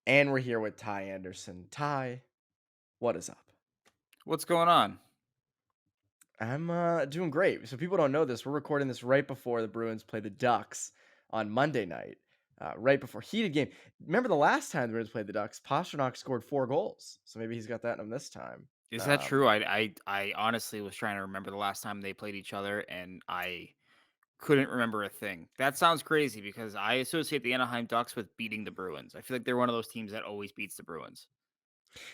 And we're here with Ty Anderson. Ty, what is up? What's going on? I'm doing great. So people don't know this. We're recording this right before the Bruins play the Ducks on Monday night, right before heated game. Remember the last time the Bruins played the Ducks? Pasternak scored 4 goals, so maybe he's got that in him this time. Is that true? I honestly was trying to remember the last time they played each other, and I couldn't remember a thing. That sounds crazy because I associate the Anaheim Ducks with beating the Bruins. I feel like they're one of those teams that always beats the Bruins.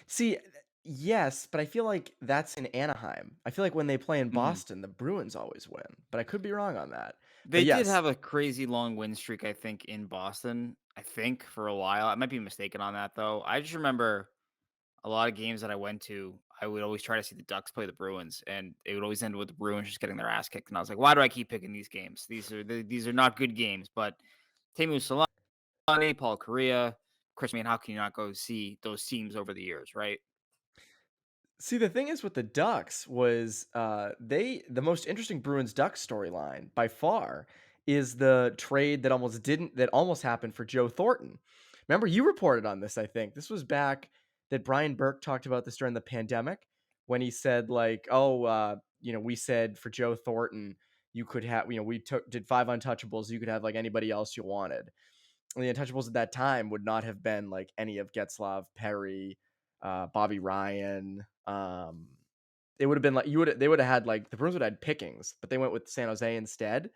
See, yes, but I feel like that's in Anaheim. I feel like when they play in Mhm. Boston, the Bruins always win, but I could be wrong on that. But They did yes, have a crazy long win streak, I think, in Boston. I think for a while. I might be mistaken on that though. I just remember a lot of games that I went to, I would always try to see the Ducks play the Bruins, and it would always end with the Bruins just getting their ass kicked. And I was like, why do I keep picking these games? These are not good games. But Teemu Solani, Paul Correa, Chris, I mean, how can you not go see those teams over the years, right? see, the thing is with the Ducks was, the most interesting Bruins Ducks storyline by far is the trade that almost happened for Joe Thornton. Remember, you reported on this, I think. This was back that Brian Burke talked about this during the pandemic when he said, like, "Oh, we said for Joe Thornton, you could have, we did 5 untouchables, you could have, like, anybody else you wanted." And the untouchables at that time would not have been, like, any of Getzlaf, Perry, Bobby Ryan. It would have been like they would have had like the Bruins would have had pickings, but they went with San Jose instead.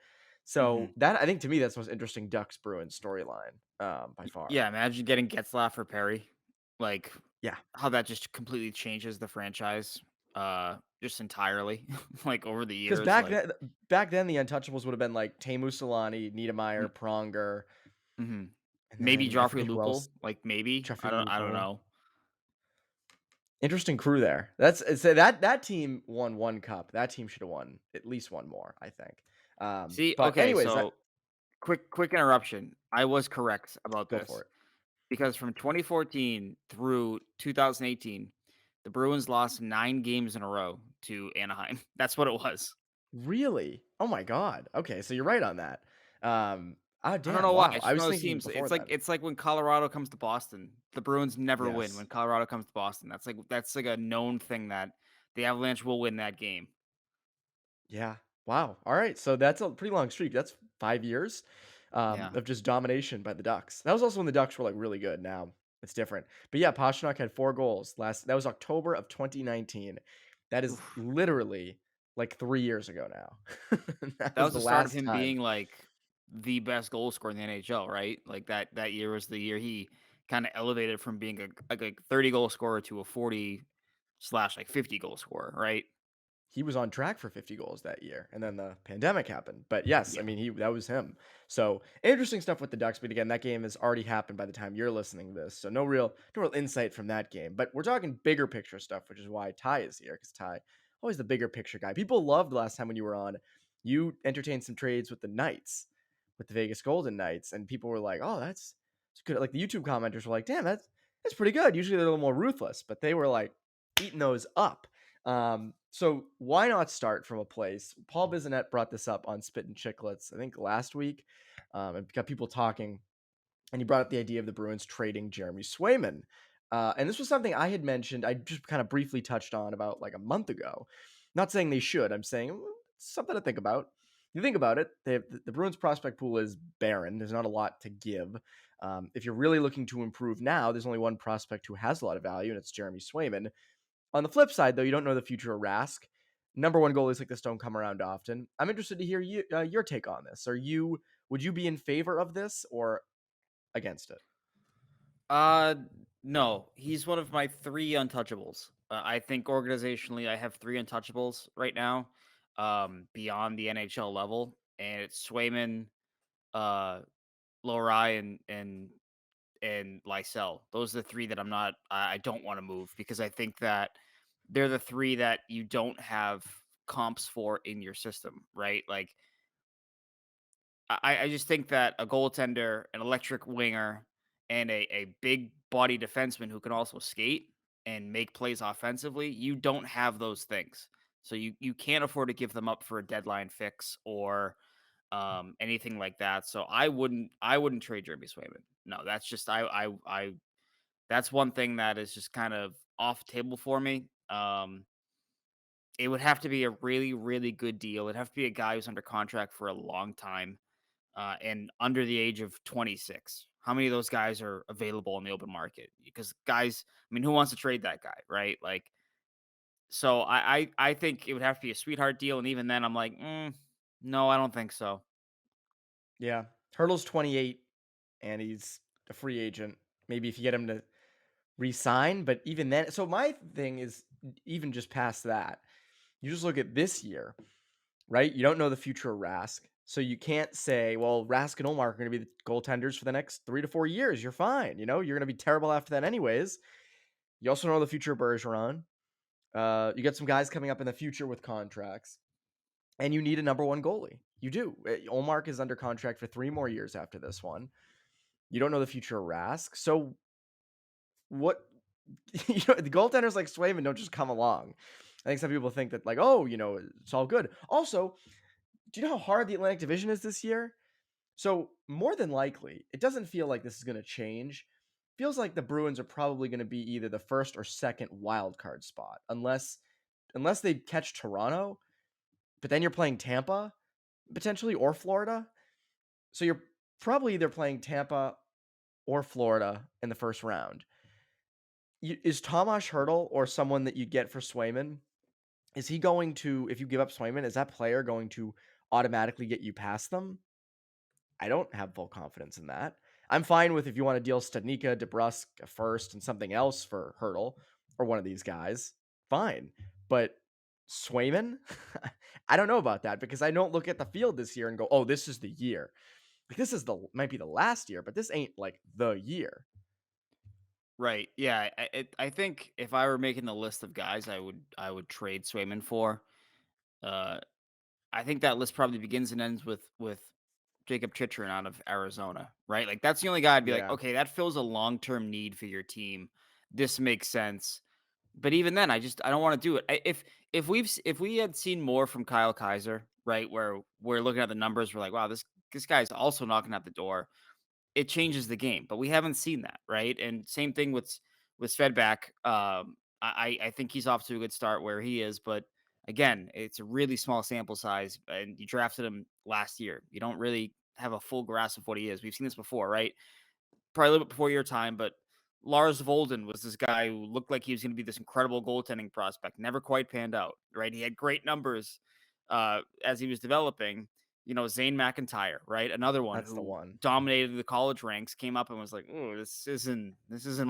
So Hmm. that I think to me that's the most interesting Ducks Bruins storyline by far. Yeah, imagine getting Getzlaff for Perry, like Yeah, how that just completely changes the franchise, just entirely, like over the because years, like. back then the untouchables would have been like Teemu Solani, Niedermeyer, Pronger, Mm-hmm. and Maybe then I Joffrey forget who else. Lupul, like maybe Jeffrey I don't Lupul. know. Interesting crew there. That team won one cup. That team should have won at least one more, I think. See, But okay, anyways, so quick interruption. I was correct about go for this it. because from 2014 through 2018, the Bruins lost 9 games in a row to Anaheim. That's what it was. Really? Oh my god. Okay, so you're right on that. Oh I don't damn, know why. wow. It's I just one was of those thinking teams. before It's like then. it's like when Colorado comes to Boston. The Bruins never win Yes. when Colorado comes to Boston. That's like a known thing that the Avalanche will win that game. Yeah. Wow. All right. So that's a pretty long streak. That's 5 years Yeah. of just domination by the Ducks. That was also when the Ducks were like really good. Now it's different. But yeah, Pastrnak had 4 goals last. That was October of 2019. That is Oof. literally like 3 years ago now. That That was was the the start of last him time. being, like, the best goal scorer in the NHL, right? Like, that year was the year he kinda elevated from being a 30 goal scorer to a 40 slash, like, 50 goal scorer, right? He was on track for 50 goals that year, and then the pandemic happened. But yes, I Yeah. mean, he that was him. So interesting stuff with the Ducks. But again, that game has already happened by the time you're listening to this. So no real insight from that game. But we're talking bigger picture stuff, which is why Ty is here, because Ty, always the bigger picture guy. People loved last time when you were on, you entertained some trades with the Knights, with the Vegas Golden Knights, and people were like, oh, that's good. Like the YouTube commenters were like, damn, that's pretty good. Usually they're a little more ruthless, but they were like eating those up. So why not start from a place? Paul Bizanet brought this up on Spit and Chicklets, I think last week, and got people talking. And he brought up the idea of the Bruins trading Jeremy Swayman. And this was something I had mentioned. I just kind of briefly touched on about like a month ago. Not saying they should. I'm saying it's something to think about. You think about it, the Bruins prospect pool is barren. There's not a lot to give. If you're really looking to improve now, there's only one prospect who has a lot of value, and it's Jeremy Swayman. On the flip side, though, you don't know the future of Rask. Number one goalies like this don't come around often. I'm interested to hear your take on this. Would you be in favor of this or against it? Uh, no, he's one of my 3 untouchables. I think organizationally, I have 3 untouchables right now, beyond the NHL level, and it's Swayman, uh, Lohrei, and Lysell. Those are the 3 that I don't wanna move because I think that they're the 3 that you don't have comps for in your system, right? Like, I just think that a goaltender, an electric winger, and a big body defenseman who can also skate and make plays offensively, you don't have those things. So you can't afford to give them up for a deadline fix or anything like that. So I wouldn't trade Jeremy Swayman. No, that's just I That's one thing that is just kind of off the table for me. It would have to be a really, really good deal. It'd have to be a guy who's under contract for a long time, and under the age of 26. How many of those guys are available in the open market? Because guys, I mean, who wants to trade that guy, right? Like, so I think it would have to be a sweetheart deal, and even then, I'm like, no, I don't think so. Yeah. Hurdle's 28 and he's a free agent. Maybe if you get him to resign, but even then, so my thing is even just past that. You just look at this year, right? You don't know the future of Rask. So you can't say, well, Rask and Omar are going to be the goaltenders for the next 3 to 4 years. You're fine. You're going to be terrible after that, anyways. You also know the future of Bergeron. You get some guys coming up in the future with contracts, and you need a number one goalie. You do. Omar is under contract for 3 more years after this one. You don't know the future of Rask. So what? The goaltenders like Swayman don't just come along. I think some people think that, like, oh, it's all good. Also, do you know how hard the Atlantic Division is this year? So more than likely, it doesn't feel like this is going to change. Feels like the Bruins are probably going to be either the first or second wild card spot, unless they catch Toronto. But then you're playing Tampa potentially, or Florida. So you're probably either playing Tampa or Florida in the first round. Is Tomas Hertl or someone that you get for Swayman? Is he going to, if you give up Swayman, is that player going to automatically get you past them? I don't have full confidence in that. I'm fine with if you want to deal Stanika, DeBrusk first and something else for Hurdle or one of these guys. Fine. But Swayman? I don't know about that because I don't look at the field this year and go, oh, this is the year. Like, this is the might be the last year, but this ain't like the year. Right? Yeah. I think if I were making the list of guys, I would trade Swayman for. Uh, I think that list probably begins and ends with Jacob Chitrin out of Arizona, right? Like that's the only guy I'd be like, Yeah. okay, that fills a long term need for your team. This makes sense. But even then, I don't want to do it. If we had seen more from Kyle Kaiser, right, where we're looking at the numbers, we're like, wow, this guy's also knocking at the door. It changes the game, but we haven't seen that, right? And same thing with Svedback. I think he's off to a good start where he is, but again, it's a really small sample size, and you drafted him last year. You don't really have a full grasp of what he is. We've seen this before, right? Probably a little bit before your time, but Lars Volden was this guy who looked like he was going to be this incredible goaltending prospect. Never quite panned out, right? He had great numbers as he was developing. Zane McIntyre, right? Another one That's the who one. dominated the college ranks, came up and was like, "Oh, this isn't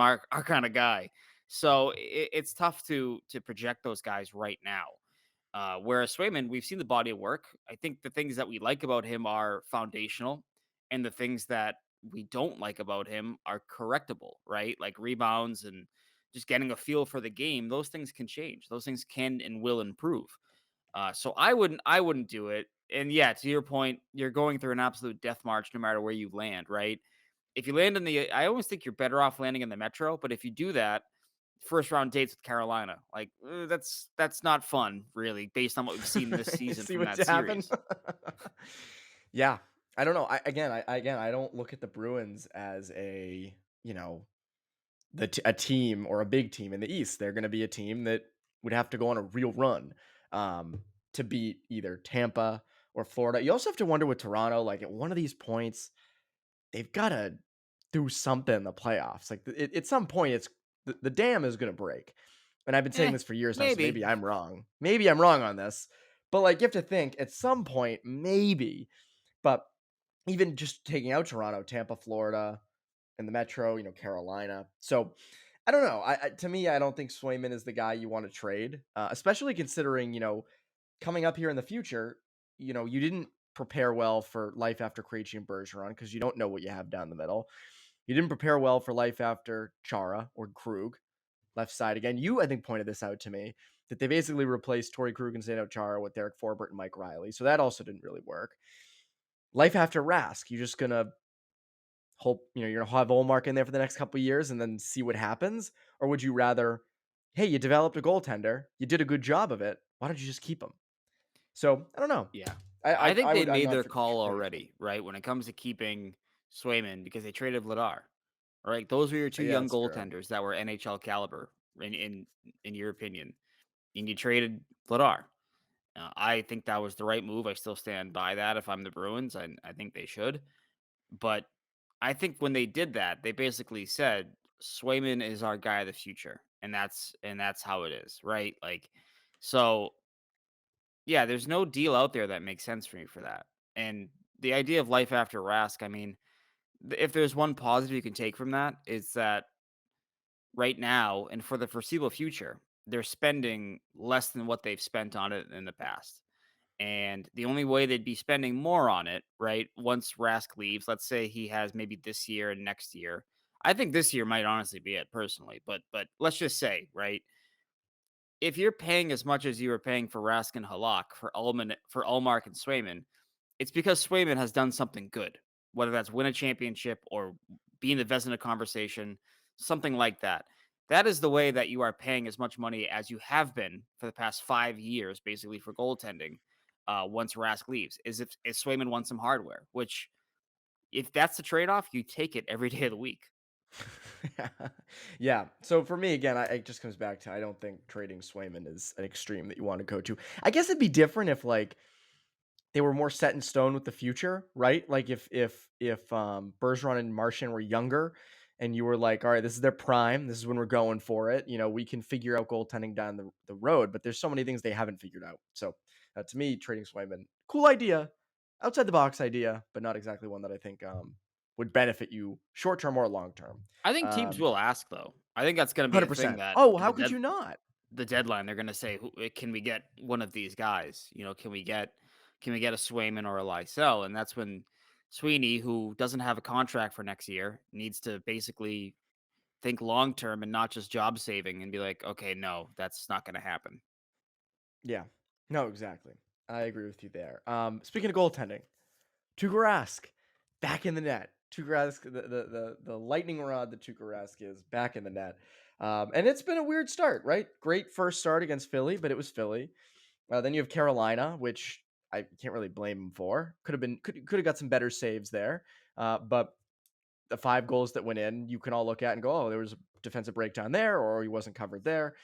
our kind of guy." So it's tough to project those guys right now. Whereas Swayman, we've seen the body of work. I think the things that we like about him are foundational, and the things that we don't like about him are correctable, right? Like rebounds and just getting a feel for the game. Those things can change. Those things can and will improve. So I wouldn't do it. And yeah, to your point, you're going through an absolute death march no matter where you land, right? If you land in I always think you're better off landing in the Metro, but if you do that, first round dates with Carolina, like that's not fun, really, based on what we've seen this You season see from what that happened? series. Yeah. I don't know. I don't look at the Bruins as a, a team or a big team in the East. They're going to be a team that would have to go on a real run to beat either Tampa or Florida. You also have to wonder with Toronto, like at one of these points, they've got to do something in the playoffs. Like at some point, it's the dam is going to break. And I've been saying this for years now, so Maybe. maybe I'm wrong. Maybe I'm wrong on this. But like you have to think at some point, maybe. But even just taking out Toronto, Tampa, Florida, and the Metro, Carolina. So I don't know. To me, I don't think Swayman is the guy you want to trade, especially considering coming up here in the future. You didn't prepare well for life after Krejci and Bergeron because you don't know what you have down the middle. You didn't prepare well for life after Chara or Krug, left side again. You, I think, pointed this out to me that they basically replaced Torrey Krug and Zdeno Chara with Derek Forbert and Mike Riley. So that also didn't really work. Life after Rask, you're just gonna hope you're gonna have Olmark in there for the next couple of years and then see what happens, or would you rather, hey, you developed a goaltender, you did a good job of it, why don't you just keep him? So I don't know. Yeah. I I I, think I they would. I'm made not their for call trading him. already, right? When it comes to keeping Swayman because they traded Vladar. right? Those were your two Yeah, young that's true. goaltenders that were NHL caliber in your opinion, and you traded Vladar. I think that was the right move. I still stand by that. If I'm the Bruins, I think they should. But I think when they did that, they basically said Swayman is our guy of the future, and that's how it is, right? Like, so yeah, there's no deal out there that makes sense for me for that. And the idea of life after Rask, I mean, if there's one positive you can take from that, it's that right now and for the foreseeable future, they're spending less than what they've spent on it in the past. And the only way they'd be spending more on it, right? Once Rask leaves, let's say he has maybe this year and next year. I think this year might honestly be it personally, but let's just say, right? If you're paying as much as you were paying for Rask and Halak for Ullmark and Swayman, it's because Swayman has done something good, whether that's win a championship or be in the Vezina conversation, something like that. That is the way that you are paying as much money as you have been for the past 5 years, basically for goaltending. Once Rask leaves, is if Swayman wants some hardware, which if that's the trade off, you take it every day of the week. Yeah. So for me, again, it just comes back to I don't think trading Swayman is an extreme that you want to go to. I guess it'd be different if like they were more set in stone with the future, right? Like if Bergeron and Martian were younger and you were like, all right, this is their prime, this is when we're going for it. You know, we can figure out goaltending down the road, but there's so many things they haven't figured out. So to me, trading Swayman, cool idea, outside the box idea, but not exactly one that I think would benefit you short term or long term. I think teams will ask though. I think that's going to be a thing 100%. that Oh, how could you not? the deadline, they're gonna say, Can we get one of these guys? You know, can we get a Swayman or a Lysell?" And that's when Sweeney, who doesn't have a contract for next year, needs to basically think long term and not just job saving and be like, "Okay, no, that's not going to happen." Yeah. No, exactly. I agree with you there. Speaking of goaltending, Tuukka Rask back in the net. Tuukka Rask, the lightning rod that Tuukka Rask is back in the net. And it's been a weird start, right? Great first start against Philly, but it was Philly. Then you have Carolina, which I can't really blame him for. Could have got some better saves there. But the 5 goals that went in, you can all look at and go, oh, there was a defensive breakdown there, or he wasn't covered there.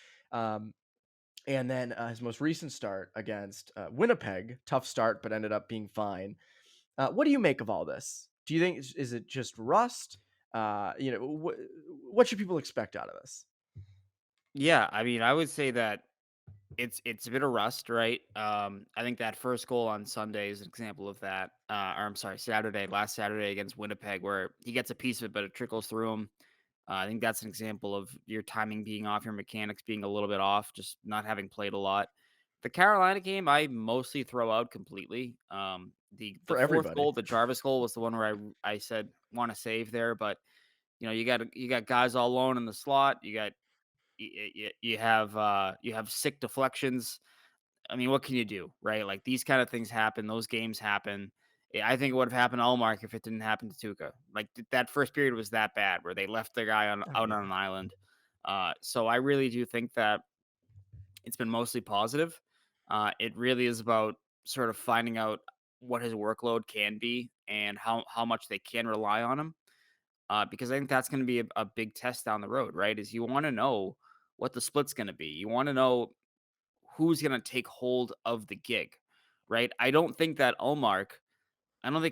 And then his most recent start against Winnipeg, tough start, but ended up being fine. What do you make of all this? Do you think is it just rust? What should people expect out of this? Yeah, I mean, I would say that it's a bit of rust, right? I think that first goal on Sunday is an example of that. Or I'm sorry, last Saturday against Winnipeg, where he gets a piece of it, but it trickles through him. I think that's an example of your timing being off, your mechanics being a little bit off, just not having played a lot. The Carolina game, I mostly throw out completely. The For fourth everybody. goal, the Jarvis goal, was the one where I said want to save there, but you got guys all alone in the slot. You have sick deflections. I mean, what can you do, right? Like these kind of things happen. Those games happen. I think it would have happened to Allmark if it didn't happen to Tuca. Like that first period was that bad, where they left their guy Oh out on yeah. an island. So I really do think that it's been mostly positive. It really is about sort of finding out what his workload can be and how much they can rely on him. Because I think that's going to be a big test down the road, right? Is you want to know what the split's going to be. You want to know who's going to take hold of the gig, right? I don't think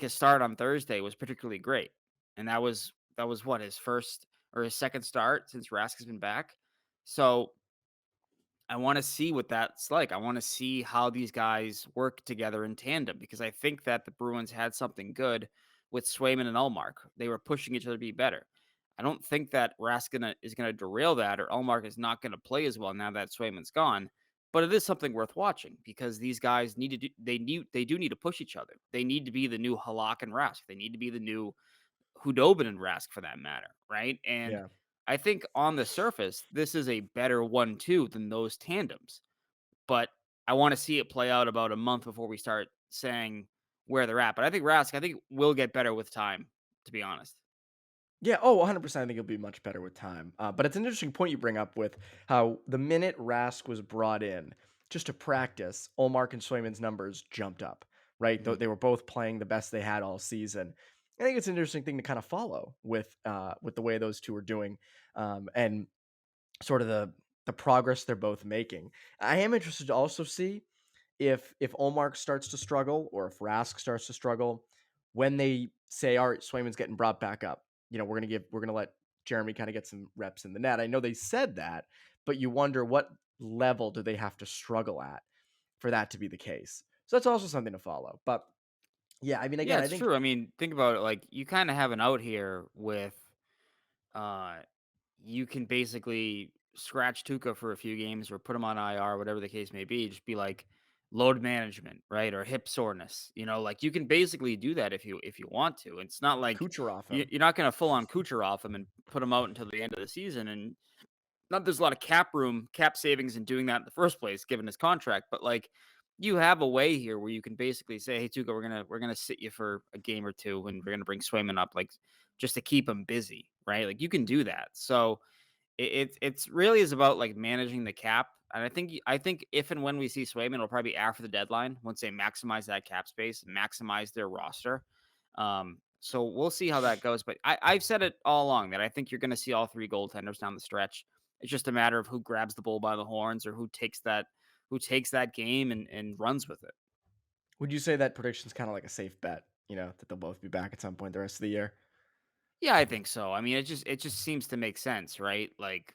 his start on Thursday was particularly great. And that was what his first or his second start since Rask has been back. So I want to see what that's like. I want to see how these guys work together in tandem because I think that the Bruins had something good with Swayman and Ullmark. They were pushing each other to be better. I don't think that is gonna derail that or Ullmark is not gonna play as well now that Swayman's gone. But it is something worth watching because these guys they do need to push each other. They need to be the new Halak and Rask. They need to be the new Hudobin and Rask for that matter, right? And Yeah. I think on the surface, this is a better 1-2 than those tandems. But I want to see it play out about a month before we start saying where they're at. But I think will get better with time, to be honest. Yeah. Oh, 100%. I think it'll be much better with time. But it's an interesting point you bring up with how the minute Rask was brought in just to practice, Olmark and Swayman's numbers jumped up, right? Mhm. They were both playing the best they had all season. I think it's an interesting thing to kind of follow with the way those two are doing, and sort of the progress they're both making. I am interested to also see if Olmark starts to struggle or if Rask starts to struggle when they say, all right, Swayman's getting brought back up. We're gonna let Jeremy kind of get some reps in the net. I know they said that, but you wonder what level do they have to struggle at for that to be the case. So that's also something to follow. But yeah, I mean, Yeah, again, I it's think true. I mean, think about it. Like, you kind of have an out here with, uh, you can basically scratch Tuca for a few games or put him on IR, whatever the case may be. Just be like load management, right, or hip soreness. Like you can basically do that if you want to. It's not like Kucherov you, him. you're not going to full on Kucherov him and put him out until the end of the season. And not there's a lot of cap room, cap savings in doing that in the first place, given his contract. But like you have a way here where you can basically say, "Hey, Tuca, we're gonna sit you for a game or two, and we're gonna bring Swayman up, like just to keep him busy, right? Like you can do that. So it's really is about like managing the cap. And I think if and when we see Swayman, it'll probably be after the deadline once they maximize that cap space, maximize their roster. So we'll see how that goes. But I've said it all along that I think you're going to see all three goaltenders down the stretch. It's just a matter of who grabs the bull by the horns or who takes that game and runs with it. Would you say that prediction's kind of like a safe bet? That they'll both be back at some point the rest of the year. Yeah, I think so. I mean, it just seems to make sense, right? Like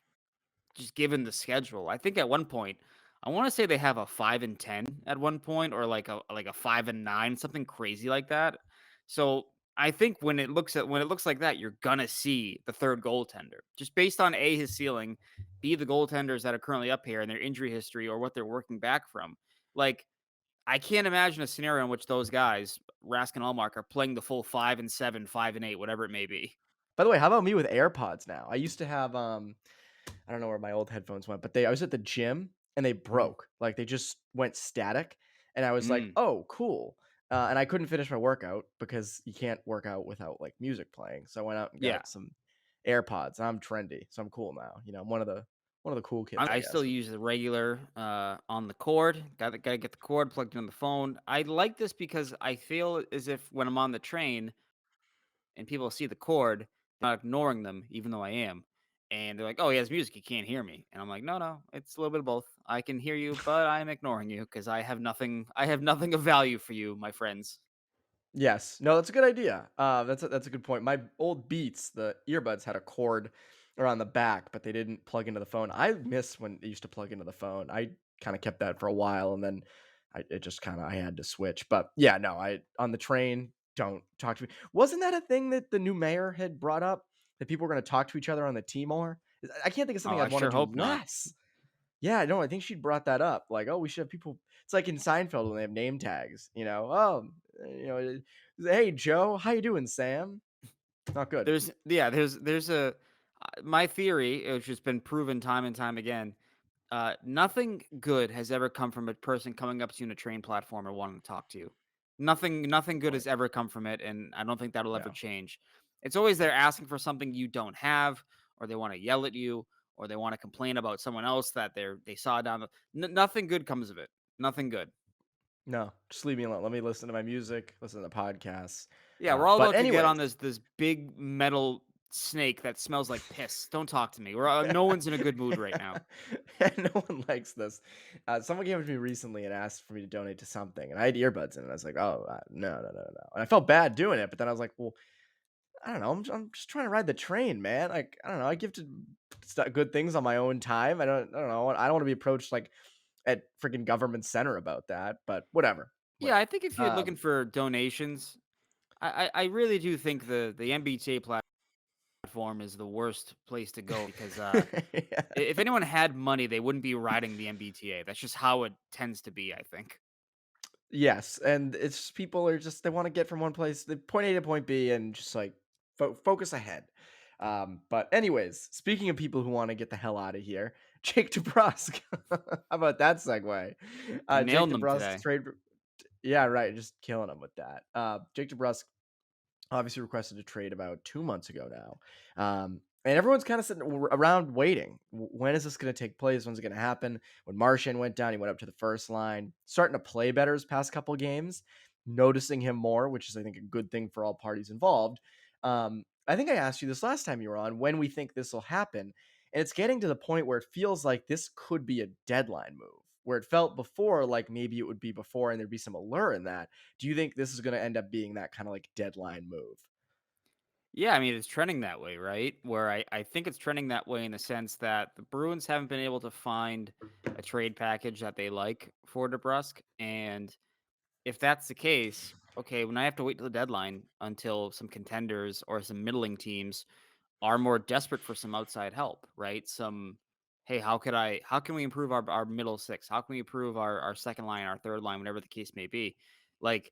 just given the schedule. I think at one point, I want to say they have a 5-10 at one point, or like a 5-9, something crazy like that. So I think when it looks like that, you're gonna see the third goaltender just based on his ceiling, b the goaltenders that are currently up here and their injury history or what they're working back from. Like I can't imagine a scenario in which those guys, Rask and Allmark, are playing the full 5-7, 5-8, whatever it may be. By the way, how about me with AirPods now? I used to have I don't know where my old headphones went, but I was at the gym and they Mhm. broke. Like they just went static. And I was like, Mm, oh, cool. And I couldn't finish my workout because you can't work out without like music playing. So I went out and yeah. got some AirPods. I'm trendy, so I'm cool now. I'm one of the cool kids, I I still guess. use the regular on the cord. Gotta get the cord plugged in the phone. I like this because I feel as if when I'm on the train and people see the cord, they're not ignoring them, even though I am. And they're like, "Oh, he has music. He can't hear me." And I'm like, "No, no, it's a little bit of both. I can hear you, but I'm ignoring you because I have nothing. I have nothing of value for you, my friends." Yes. No, that's a good idea. That's a good point. My old Beats, the earbuds had a cord around the back, but they didn't plug into the phone. I miss when they used to plug into the phone. I kind of kept that for a while, and then it just kind of I had to switch. But yeah, no, I on the train don't talk to me. Wasn't that a thing that the new mayor had brought up that people were going to talk to each other on the T more? I can't think of Oh, something I I'd want to sure do hope not. less. Yeah, no, I think she brought that up. Like, oh, we should have people. It's like in Seinfeld when they have name tags. Oh, hey Joe, how you doing, Sam? Not good. There's a my theory, which has been proven time and time again. Nothing good has ever come from a person coming up to you in a train platform and wanting to talk to you. Nothing Good good point. has ever come from it, and I don't think that'll ever No, change. It's always they're asking for something you don't have, or they want to yell at you, or they want to complain about someone else that they saw down nothing good comes of it. Nothing good. no, just leave me alone. Let me listen to my music, listen to podcasts. Yeah, we're all But about to get anyways, on this big metal snake that smells like piss. Don't talk to me. No one's in a good mood right now. no one likes this. Someone came up to me recently and asked for me to donate to something, and I had earbuds in, and I was like, oh, no, no, no, no, no. And I felt bad doing it, but then I was like, well, I don't know. I'm just trying to ride the train, man. Like, I don't know. I give to good things on my own time. I don't know. I don't want to be approached like at freaking government center about that, but whatever. Yeah, Whatever. I think if you're looking Um, for donations, I really do think the MBTA platform is the worst place to go because yeah. if anyone had money, they wouldn't be riding the MBTA. That's just how it tends to be, I think. Yes, and it's just people are just they want to get from one place, the point A to point B, and just like focus ahead. But anyways, speaking of people who want to get the hell out of here, Jake DeBrusk. How about that segue? I'm Jake nailing them DeBrusk today. trade. Yeah, right. Just killing him with that. Jake DeBrusk obviously requested a trade about 2 months ago now. And everyone's kind of sitting around waiting. When is this going to take place? When's it going to happen? When Martian went down, he went up to the first line, starting to play better his past couple games. noticing him more, which is, I think, a good thing for all parties involved. I think I asked you this last time you were on when we think this will happen. And it's getting to the point where it feels like this could be a deadline move, where it felt before like maybe it would be before and there'd be some allure in that. Do you think this is going to end up being that kind of like deadline move? Yeah, I mean, it's trending that way, right? Where I think it's trending that way in the sense that the Bruins haven't been able to find a trade package that they like for DeBrusk. And if that's the case, okay, when I have to wait till the deadline until some contenders or some middling teams are more desperate for some outside help, right? Some, hey, how can we improve our middle six? How can we improve our second line, our third line, whatever the case may be? Like,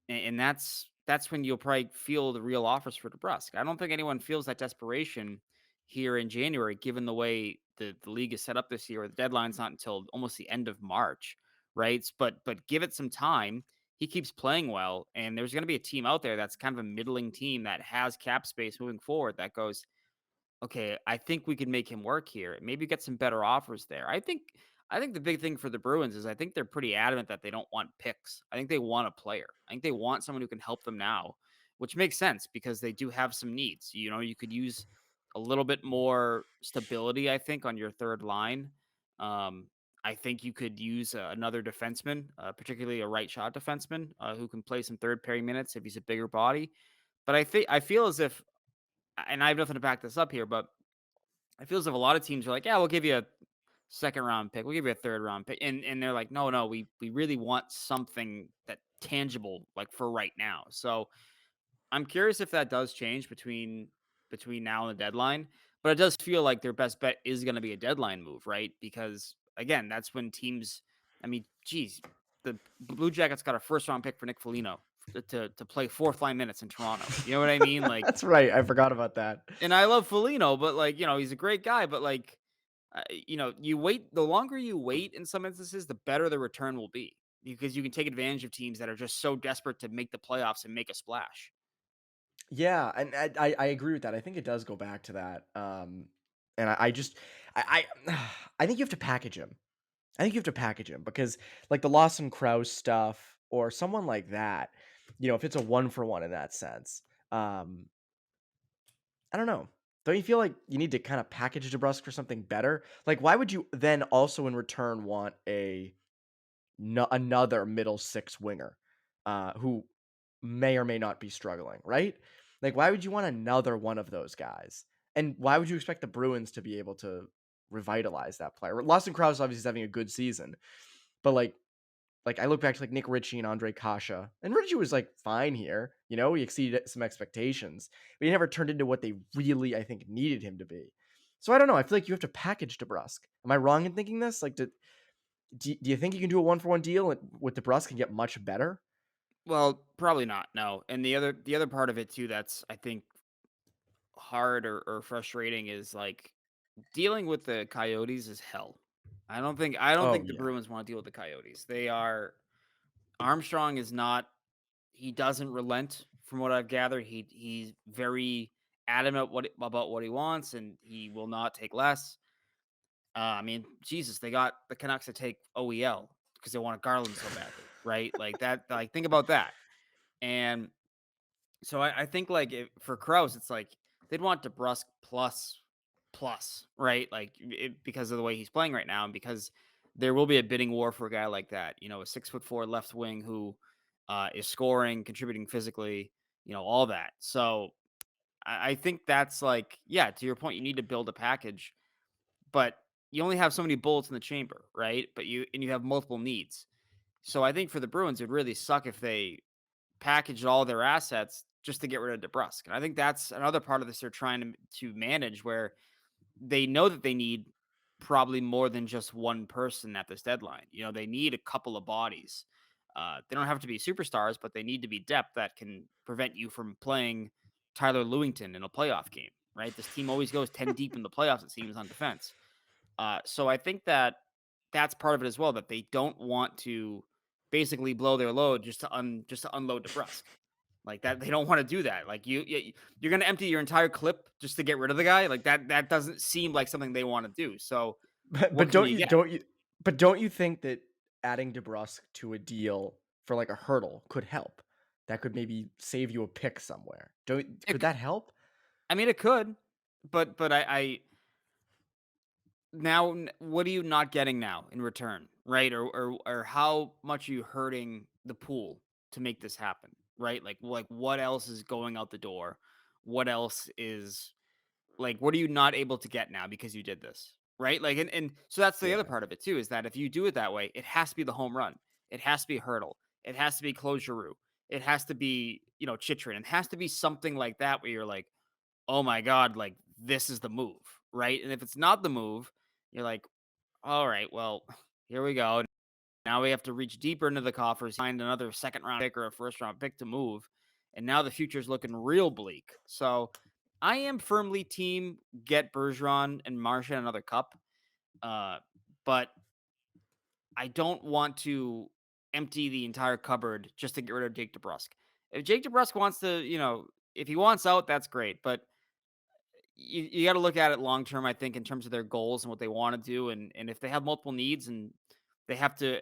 and that's when you'll probably feel the real offers for DeBrusk. I don't think anyone feels that desperation here in January, given the way the league is set up this year. The deadline's not until almost the end of March, right? But give it some time. He keeps playing well, and there's going to be a team out there that's kind of a middling team that has cap space moving forward that goes, okay, I think we can make him work here. Maybe get some better offers there. I think the big thing for the Bruins is I think they're pretty adamant that they don't want picks. I think they want a player. I think they want someone who can help them now, which makes sense because they do have some needs. You know, you could use a little bit more stability, I think, on your third line. Um, I think you could use another defenseman, particularly a right shot defenseman who can play some third pairing minutes if he's a bigger body. But I feel as if, and I have nothing to back this up here, but it feels like a lot of teams are like, yeah, we'll give you a second round pick, we'll give you a third round pick, and they're like, no, no, we really want something that tangible, like for right now. So I'm curious if that does change between now and the deadline, but it does feel like their best bet is going to be a deadline move, right? Because again, that's when teams. I mean, geez, the Blue Jackets got a first round pick for Nick Foligno to play fourth line minutes in Toronto. You know what I mean? Like, That's right. I forgot about that. and I love Foligno, but like, he's a great guy, but like, you wait, the longer you wait in some instances, the better the return will be because you can take advantage of teams that are just so desperate to make the playoffs and make a splash. Yeah, and I agree with that. I think it does go back to that. And I just I think you have to package him. I think you have to package him because like the Lawson Krause stuff or someone like that, if it's a one for one in that sense, um, I don't know. Don't you feel like you need to kind of package DeBrusque for something better? Like, why would you then also in return want another middle six winger, who may or may not be struggling, right? Like, why would you want another one of those guys? And why would you expect the Bruins to be able to revitalize that player? Lawson Krause obviously is having a good season, but like I look back to like Nick Ritchie and Andre Kasha, and Ritchie was like fine here. He exceeded some expectations, but he never turned into what they really, I think, needed him to be. So I don't know. I feel like you have to package DeBrusque. Am I wrong in thinking this? Like, do you think you can do a one for one deal with DeBrusque and get much better? Well, probably not. No. And the other part of it too that's I think hard or frustrating is like dealing with the Coyotes is hell. I don't think Oh the yeah. Bruins want to deal with the Coyotes. They are Armstrong is not he doesn't relent from what I've gathered. He's very adamant about what he wants and he will not take less. I mean, Jesus, they got the Canucks to take OEL because they want Garland so badly, right? Like that. Like think about that. And so I think like for Kraus, it's like they'd want DeBrusk plus, right? Like because of the way he's playing right now, and because there will be a bidding war for a guy like that. A 6'4" left wing who is scoring, contributing physically, all that. So I think that's like, yeah, to your point, you need to build a package, but you only have so many bullets in the chamber, right? But you have multiple needs. So I think for the Bruins, it'd really suck if they packaged all their assets just to get rid of DeBrusk. And I think that's another part of this they're trying to manage where they know that they need probably more than just one person at this deadline. They need a couple of bodies. They don't have to be superstars, but they need to be depth that can prevent you from playing Tyler Lewington in a playoff game, right? This team always goes 10 deep in the playoffs, it seems, on defense. So I think that that's part of it as well, that they don't want to basically blow their load just to unload DeBrusk. Like that, they don't want to do that. Like you're going to empty your entire clip just to get rid of the guy. Like that doesn't seem like something they want to do. So But what but can don't you you get? don't you but don't you think that adding DeBrusque to a deal for like a hurdle could help. That could maybe save you a pick somewhere. Don't It could c that help? I mean, it could, but I now what are you not getting now in return, right? Or how much are you hurting the pool to make this happen, right? Like what else is going out the door? What else is like what are you not able to get now because you did this, right? Like and so that's the other Yeah. part of it too is that if you do it that way, it has to be the home run, it has to be a hurdle, it has to be close Giroux, it has to be Chitrin, it has to be something like that where you're like, oh my god, like this is the move, right? And if it's not the move, you're like, all right, well, here we go. Now we have to reach deeper into the coffers, find another second round pick or a first round pick to move. And now the future's looking real bleak. So I am firmly team get Bergeron and Martian another cup. Uh, but I don't want to empty the entire cupboard just to get rid of Jake DeBrusk. If Jake DeBrusk wants to, if he wants out, that's great. But you got to look at it long term, I think, in terms of their goals and what they want to do. And if they have multiple needs and they have to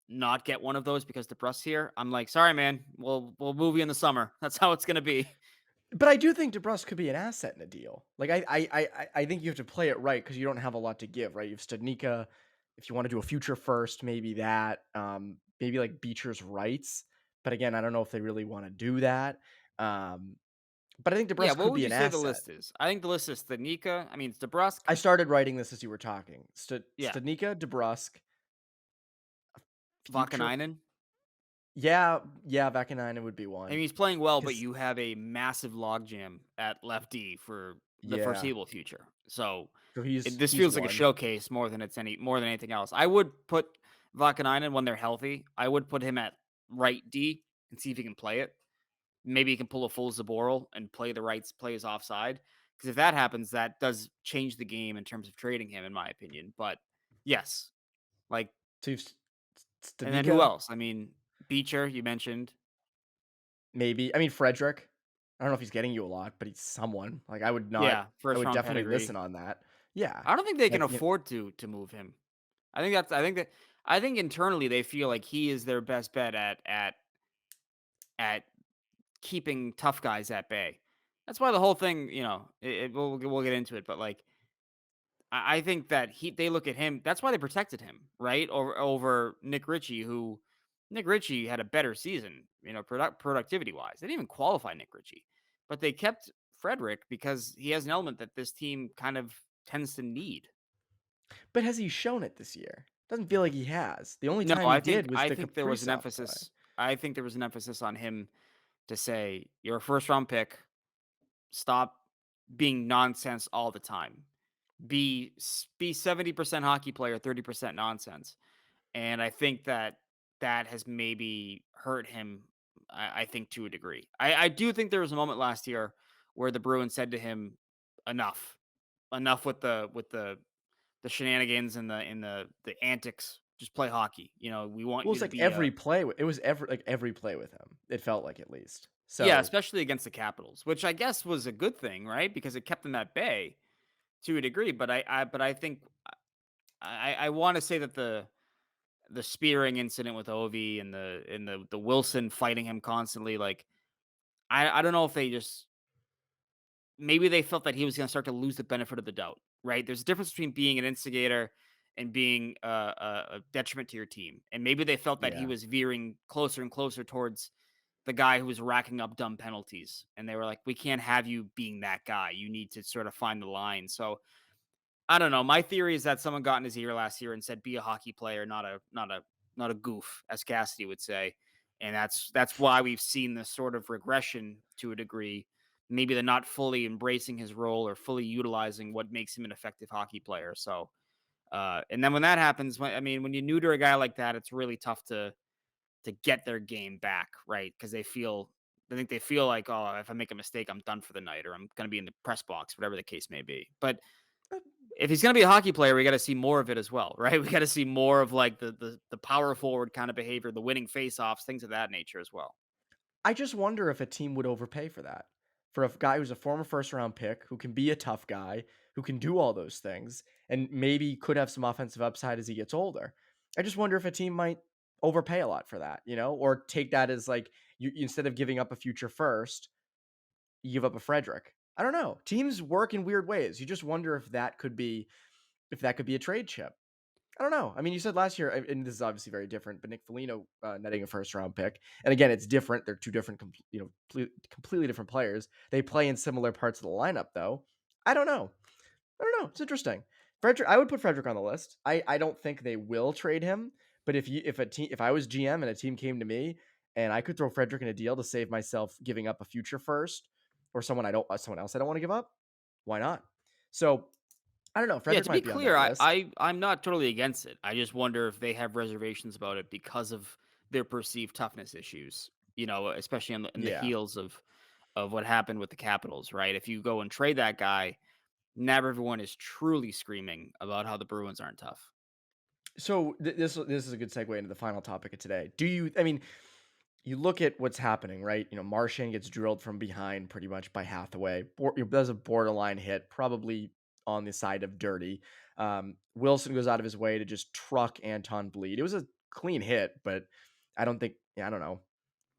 not get one of those because DeBrusk's here, I'm like, sorry, man, we'll move you in the summer. That's how it's gonna be. But I do think DeBrusk could be an asset in a deal. Like I think you have to play it right because you don't have a lot to give, right? You have Studnicka. If you want to do a future first, maybe that. Maybe like Beecher's rights. But again, I don't know if they really want to do that. Um, but I think Yeah, DeBrusk what could would be you an say the asset. list is? I think the list is Stanika. I mean, it's DeBrusk. I started writing this as you were talking. Yeah, Studnicka, DeBrusk, future. Vakanainen. Yeah, yeah, Vaakanainen would be I mean, one. he's playing well, but Because you have a massive logjam at lefty for the yeah, foreseeable future. So so this he's feels like a one. showcase more than anything else. I would put Vakanainen when they're healthy. I would put him at right D and see if he can play it. Maybe he can pull a full Zaboral and play the rights plays offside. Because if that happens, that does change the game in terms of trading him, in my opinion. But yes, like, So you've and then who Studnicka, else? I mean, Beecher, you mentioned. maybe. I mean, Frederic. I don't know if he's getting you a lot, but he's someone. Like I would not. Yeah, I first would round definitely pedigree. listen on that. Yeah. I don't think they can Like you know, afford to move him. I think internally they feel like he is their best bet at keeping tough guys at bay. That's why the whole thing, we'll get into it, but like I think that they look at him. That's why they protected him, right? Over Nick Ritchie, who Nick Ritchie had a better season, productivity wise. They didn't even qualify Nick Ritchie, but they kept Frederick because he has an element that this team kind of tends to need. but has he shown it this year? Doesn't feel like he has. The only No, time he did was I the think there was an Kaprizov play. emphasis. I think there was an emphasis on him to say you're a first round pick. Stop being nonsense all the time. Be 70% hockey player, 30% nonsense. And I think that that has maybe hurt him, I think, to a degree. I do think there was a moment last year where the Bruins said to him, enough. Enough with the shenanigans and the antics. Just play hockey. We want Well, you it's to like be it was every play with him. It felt like at least. yeah, So, especially against the Capitals, which I guess was a good thing, right? Because it kept them at bay to a degree. But I think I want to say that the spearing incident with Ovi and the Wilson fighting him constantly, like I don't know if they just maybe they felt that he was going to start to lose the benefit of the doubt, right? There's a difference between being an instigator and being a detriment to your team, and maybe they felt that he yeah. was veering closer and closer towards the guy who was racking up dumb penalties, and they were like, "We can't have you being that guy. You need to sort of find the line." So I don't know. My theory is that someone got in his ear last year and said, "Be a hockey player, not a goof," as Cassidy would say, and that's why we've seen this sort of regression to a degree. Maybe they're not fully embracing his role or fully utilizing what makes him an effective hockey player. So, and then when that happens, when you neuter a guy like that, it's really tough to get their game back, right? Because I think they feel like, oh, if I make a mistake, I'm done for the night, or I'm going to be in the press box, whatever the case may be. But Uh, if he's going to be a hockey player, we got to see more of it as well, right? We got to see more of like the power forward kind of behavior, the winning faceoffs, things of that nature as well. I just wonder if a team would overpay for that. For a guy who's a former first round pick, who can be a tough guy, who can do all those things, and maybe could have some offensive upside as he gets older. I just wonder if a team might overpay a lot for that, or take that as like instead of giving up a future first, you give up a Frederic. I don't know. Teams work in weird ways. You just wonder if that could be a trade chip. I don't know. I mean, you said last year, and this is obviously very different, but Nick Foligno netting a first round pick, and again, it's different. They're two different, completely different players. They play in similar parts of the lineup, though. I don't know. I don't know. It's interesting. Frederick, I would put Frederick on the list. I don't think they will trade him, but if I was GM and a team came to me and I could throw Frederick in a deal to save myself giving up a future first or someone else I don't want to give up, why not? So I don't know. Yeah, Frederick to be might be on clear, that list. I'm not totally against it. I just wonder if they have reservations about it because of their perceived toughness issues. Especially in the Yeah. heels of what happened with the Capitals, right? If you go and trade that guy, now everyone is truly screaming about how the Bruins aren't tough. So this is a good segue into the final topic of today. I mean, you look at what's happening, right? Marchand gets drilled from behind pretty much by Hathaway. Does a borderline hit, probably on the side of dirty. Wilson goes out of his way to just truck Anton Bleed. It was a clean hit, but I don't think, yeah, I don't know.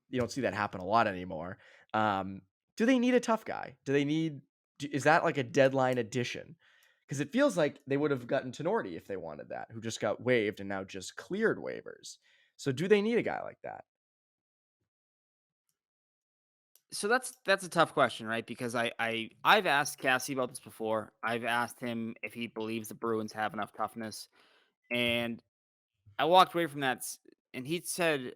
You don't see that happen a lot anymore. Um, do they need a tough guy? Is that like a deadline addition? Because it feels like they would have gotten Tenorti if they wanted that, who just got waived and now just cleared waivers. So do they need a guy like that? So that's a tough question, right? Because I've asked Cassie about this before. I've asked him if he believes the Bruins have enough toughness, and I walked away from and he said,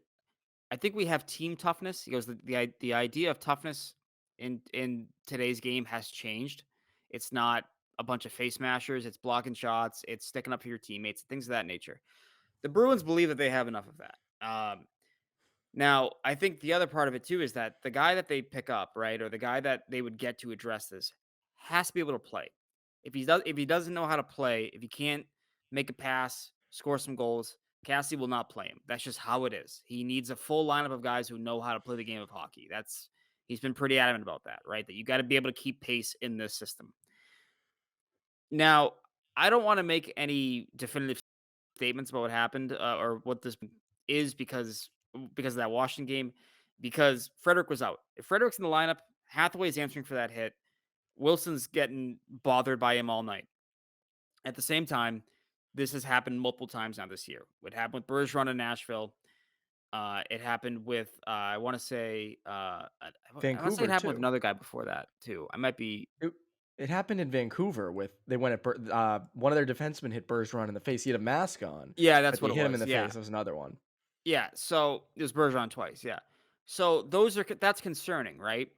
"I think we have team toughness." He goes, "The idea of toughness in today's game has changed. It's not a bunch of face mashers. It's blocking shots. It's sticking up for your teammates, things of that nature." The Bruins believe that they have enough of that. Now, I think the other part of it too is that the guy that they pick up, right, or the guy that they would get to address this has to be able to play. If he doesn't know how to play, if he can't make a pass, score some goals, Cassie will not play him. That's just how it is. He needs a full lineup of guys who know how to play the game of hockey. He's been pretty adamant about that, right? That you got to be able to keep pace in this system. Now, I don't want to make any definitive statements about what happened, or what this is because of that Washington game, because Frederick was out. If Frederic's in the lineup, Hathaway's answering for that hit. Wilson's getting bothered by him all night. At the same time, this has happened multiple times now this year. It happened with Bergeron in Nashville. It happened with I want to say I want to say it Vancouver happened with too. another guy before that too. I might be It, it happened in Vancouver with they went at one of their defensemen hit Bergeron in the face. He had a mask on, yeah, but that's what they it hit him in was. the Yeah, face. That was another one. yeah. So it was Bergeron twice. Yeah. So that's concerning, right?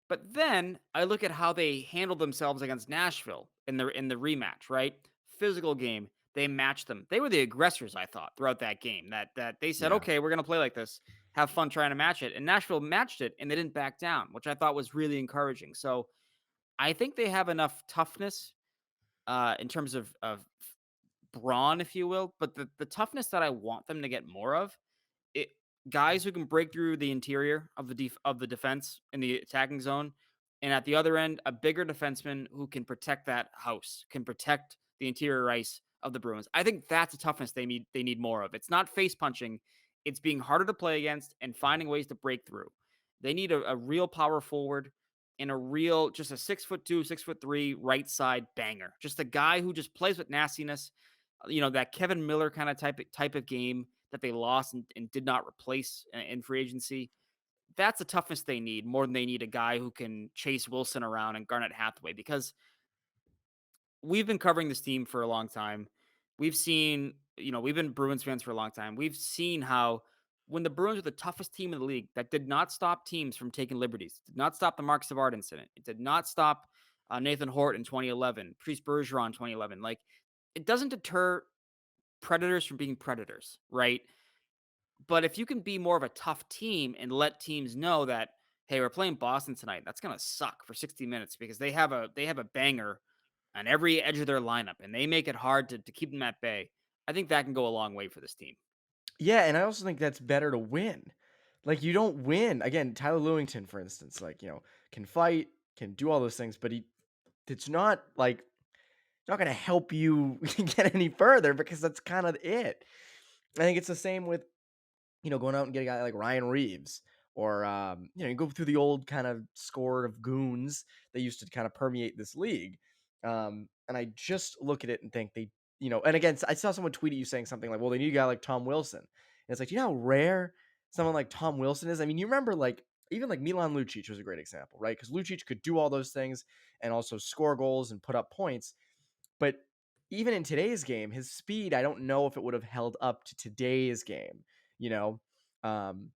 But then I look at how they handled themselves against Nashville in the rematch, right? Physical game. They matched them. They were the aggressors, I thought, throughout that game. That they said, Yeah. okay, we're gonna play like this. Have fun trying to match it. And Nashville matched it and they didn't back down, which I thought was really encouraging. So I think they have enough toughness in terms of brawn, if you will. But the toughness that I want them to get more of it guys who can break through the interior of the defense in the attacking zone, and at the other end, a bigger defenseman who can protect that house, can protect the interior ice of the Bruins. I think that's a toughness they need more of. It's not face punching, it's being harder to play against and finding ways to break through. They need a real power forward and a real just a 6'2", 6'3" right side banger. Just a guy who just plays with nastiness. That Kevin Miller kind of type of game that they lost and did not replace in free agency. That's the toughness they need more than they need a guy who can chase Wilson around and Garnett Hathaway because we've been covering this team for a long time. We've been Bruins fans for a long time. We've seen how when the Bruins were the toughest team in the league, that did not stop teams from taking liberties. Did not stop the Mark Savard incident. It did not stop Nathan Hort in 2011, Patrice Bergeron in 2011. Like it doesn't deter predators from being predators, right? But if you can be more of a tough team and let teams know that, hey, we're playing Boston tonight, that's gonna suck for 60 minutes because they have a banger on every edge of their lineup and they make it hard to keep them at bay. I think that can go a long way for this team. Yeah, and I also think that's better to win. Like you don't win again. Tyler Lewington, for instance, like can fight, can do all those things, but it's not like not going to help you get any further because that's kind of it. I think it's the same with going out and get a guy like Ryan Reeves, or you go through the old kind of score of goons that used to kind of permeate this league. And I just look at it and think and again, I saw someone tweet at you saying something like, "Well, they need a guy like Tom Wilson." And it's like, do you know how rare someone like Tom Wilson is? I mean, you remember like even like Milan Lucic was a great example, right? Because Lucic could do all those things and also score goals and put up points, but even in today's game, his speed, I don't know if it would have held up to today's game, you know? Um,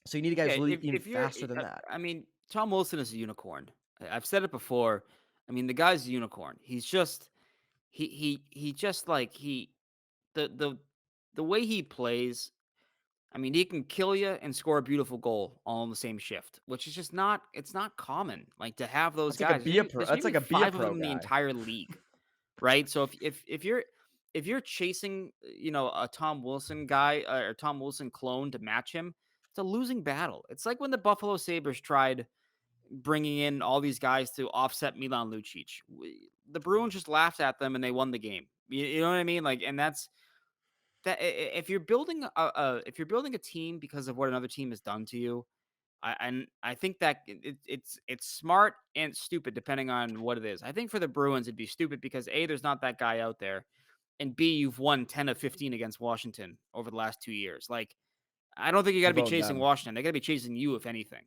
so you need a guy Yeah, who's really even if you're, faster than that. I mean, Tom Wilson is a unicorn. I've said it before. I mean, the guy's a unicorn. He's just he just like the the way he plays. I mean, he can kill you and score a beautiful goal all in the same shift, which is just not it's not common, like, to have those guys. There's That's maybe like a be a 5 of pro them in the guy. entire league, right? So if you're chasing, a Tom Wilson guy, or Tom Wilson clone to match him, it's a losing battle. It's like when the Buffalo Sabres tried bringing in all these guys to offset Milan Lucic. The Bruins just laughed at them and they won the game. You know what I mean? Like, and that's that. If you're building if you're building a team because of what another team has done to you, I think that it's smart and stupid depending on what it is. I think for the Bruins it'd be stupid because A, there's not that guy out there, and B, you've won 10 of 15 against Washington over the last 2 years. Like, I don't think you got to You've be owned chasing them. Washington. They got to be chasing you if anything.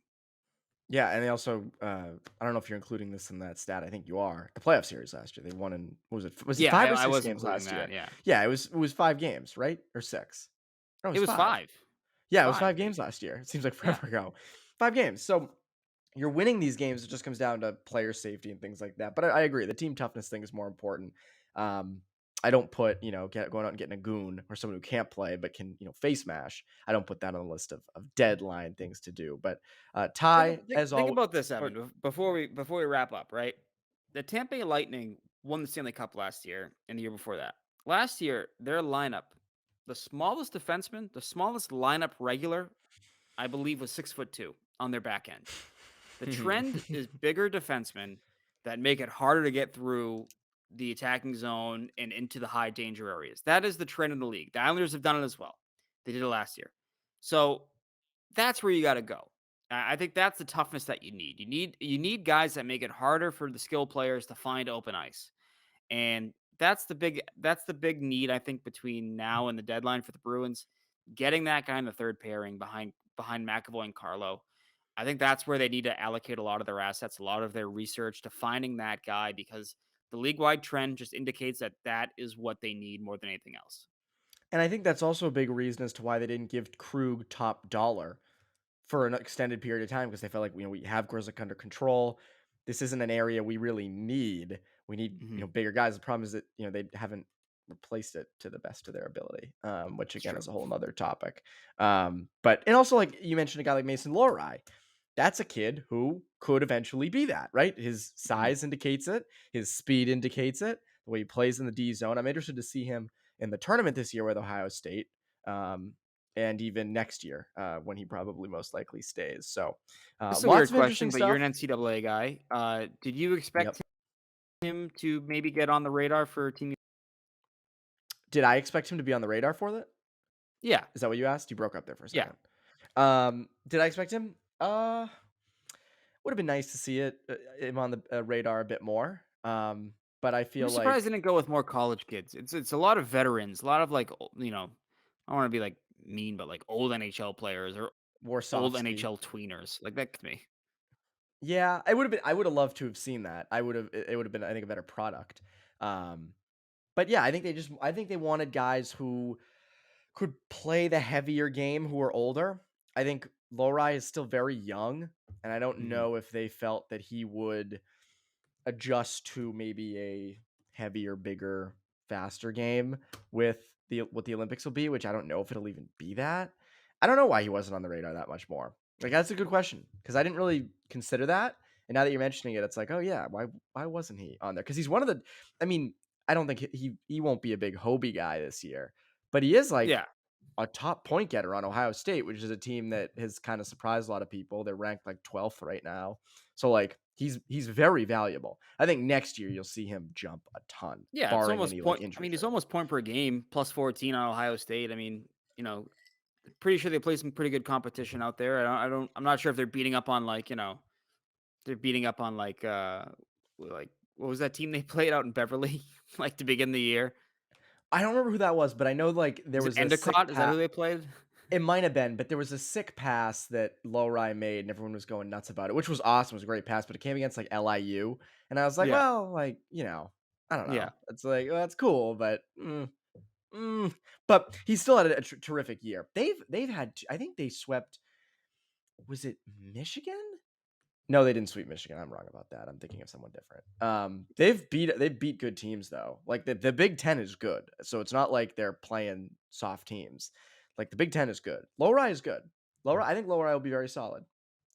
Yeah, and they also, I don't know if you're including this in that stat. I think you are. The playoff series last year, they won in what was it? Was it Yeah, 5 or I 6 was games including last that. year? Yeah. Yeah, it was 5 games, right? Or 6? No, it It was was 5. 5. Yeah, it was 5, 5 games baby. last year. It seems like Yeah. forever ago. 5 games. So you're winning these games. It just comes down to player safety and things like that. But I agree. The team toughness thing is more important. Um, I don't put, going out and getting a goon or someone who can't play but can, face mash. I don't put that on the list of deadline things to do. But Ty, as Think all, about this, or Evan, before we wrap up, right? The Tampa Bay Lightning won the Stanley Cup last year and the year before that. Last year, their lineup, the smallest defenseman, the smallest lineup regular, I believe, was 6'2" on their back end. The trend is bigger defensemen that make it harder to get through the attacking zone and into the high danger areas. That is the trend in the league. The Islanders have done it as well. They did it last year. So that's where you got to go. I think that's the toughness that you need. You need guys that make it harder for the skill players to find open ice. And that's the big need, I think, between now and the deadline for the Bruins. Getting that guy in the third pairing behind McAvoy and Carlo. I think that's where they need to allocate a lot of their assets, a lot of their research to finding that guy, because the league wide trend just indicates that that is what they need more than anything else. and I think that's also a big reason as to why they didn't give Krug top dollar for an extended period of time because they felt like we have Grzelcyk under control. This isn't an area we really need. We need Hmm. bigger guys. The problem is that they haven't replaced it to the best of their ability, which It's again true. is a whole other topic. But and also like you mentioned a guy like Mason Lohrei. That's a kid who could eventually be that, right? His Mhm. size indicates it, his speed indicates it, the way he plays in the D zone. I'm interested to see him in the tournament this year with Ohio State. Um, and even next year, when he probably most likely stays. So, This is a lots weird of interesting question, but you're an stuff. NCAA guy. Did you Yep. expect him to maybe get on the radar for Team? Did I expect him to be on the radar for that? Yeah, Is that what you asked? You broke up there for a yeah. second. Did I expect him? Would have been nice to see him on the radar a bit more. But I I'm feel just surprised they like didn't go with more college kids. It's a lot of veterans, a lot of like I don't want to be like mean, but like old NHL players or old Warsofsky. NHL tweeners. Like that to me. Yeah, I would have been. I would have loved to have seen that. I would have. It would have been, I think, a better product. Um, but yeah, I think they just. I think they wanted guys who could play the heavier game who are older. I think Lorai is still very young, and I don't Hmm. know if they felt that he would adjust to maybe a heavier, bigger, faster game with the what the Olympics will be, which I don't know if it'll even be that. I don't know why he wasn't on the radar that much more. Like that's a good question because I didn't really consider that. And now that you're mentioning it, it's like, oh yeah, why wasn't he on there? Because he's one of the. I mean, I don't think he won't be a big Hobie guy this year, but he is like Yeah, a top point getter on Ohio State, which is a team that has kind of surprised a lot of people. They're ranked like 12th right now. So like he's very valuable. I think next year you'll see him jump a ton, yeah. It's barring almost any like point. I injury mean, he's thing. almost point per game, plus 14 on Ohio State. I mean, you know, Pretty sure they play some pretty good competition out there. I'm not sure if they're beating up on like, they're beating up on like what was that team they played out in Beverly like to begin the year? I don't remember who that was, but I know like there Was it was a sick Endicott? Is that pass. who they played? It might have been, but there was a sick pass that Lowry made, and everyone was going nuts about it, which was awesome. It was a great pass, but it came against like LIU, and I was like, Yeah. well, like I don't Yeah. know. It's like well, that's cool, but but he still had a terrific year. They've had I think they swept. Was it Michigan? No, they didn't sweep Michigan. I'm wrong about that. I'm thinking of someone different. They've beat good teams though. Like the Big Ten is good, so it's not like they're playing soft teams. Like the Big Ten is good. Lowry is good. I think Lowry will be very solid.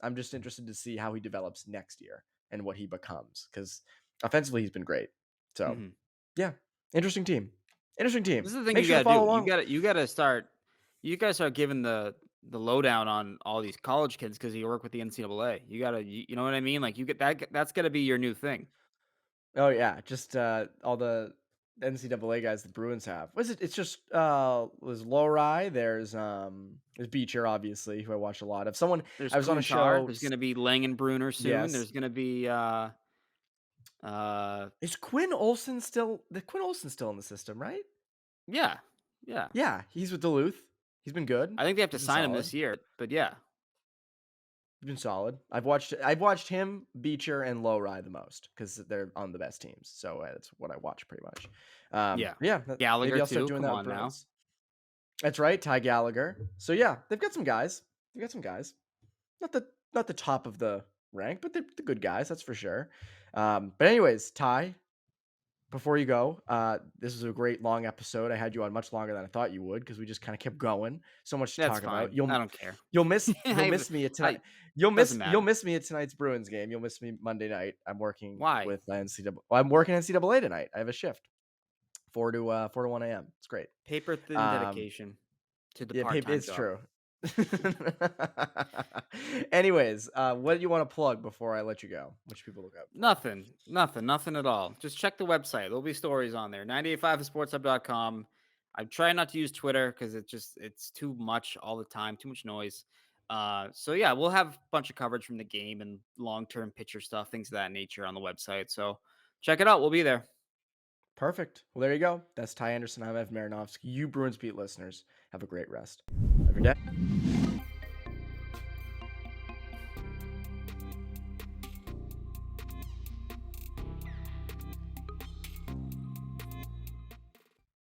I'm just interested to see how he develops next year and what he becomes because offensively he's been great. So Mhm. yeah, interesting team. Interesting team. This is the thing Make you sure to gotta follow do. along. You gotta start giving the lowdown on all these college kids because you work with the NCAA. You know what I mean? Like you get that that's gotta be your new thing. Oh yeah, just all the NCAA guys the Bruins have. Was it? It's just was Lowry. There's Beecher obviously who I watch a lot of. Someone There's I was on a Kunchar, show. there's gonna be Langenbrunner soon. Yes, There's gonna be uh is Quinn Olson still? The Quinn Olson's still in the system, right? yeah. Yeah. Yeah, he's with Duluth. He's been good. I think they have to He's been sign him solid. this year, but yeah. He's been solid. I've watched him, Beecher, and Lowry the most because they're on the best teams. So that's what I watch pretty much. Yeah. Yeah, maybe Gallagher I'll start too. doing Come that with on now. Bruins. That's right, Ty Gallagher. So yeah, they've got some guys. They've got some guys. Not the top of the rank, but they're the good guys, that's for sure. But anyways, Ty, before you go, this was a great long episode. I had you on much longer than I thought you would because we just kind of kept going. So much to That's talk about. fine. I don't care. You'll I miss me at tonight. I doesn't You'll matter. miss me at tonight's Bruins game. You'll miss me Monday night. I'm working Why? with NCAA. I'm working NCAA tonight. I have a shift. 4 to 1 a.m. It's great. Paper thin Um, dedication to the Yeah, part-time it's job. true. Anyways, what do you want to plug before I let you go? What should people look out for? Nothing at all. Just check the website. There'll be stories on there. 985sportshub.com. I try not to use Twitter because it's too much all the time, too much noise. So yeah, we'll have a bunch of coverage from the game and long-term picture stuff, things of that nature on the website. So check it out. We'll be there. Perfect. Well, there you go. That's Ty Anderson. I'm Ev Marinofsky. You Bruins Beat listeners, have a great rest of your day.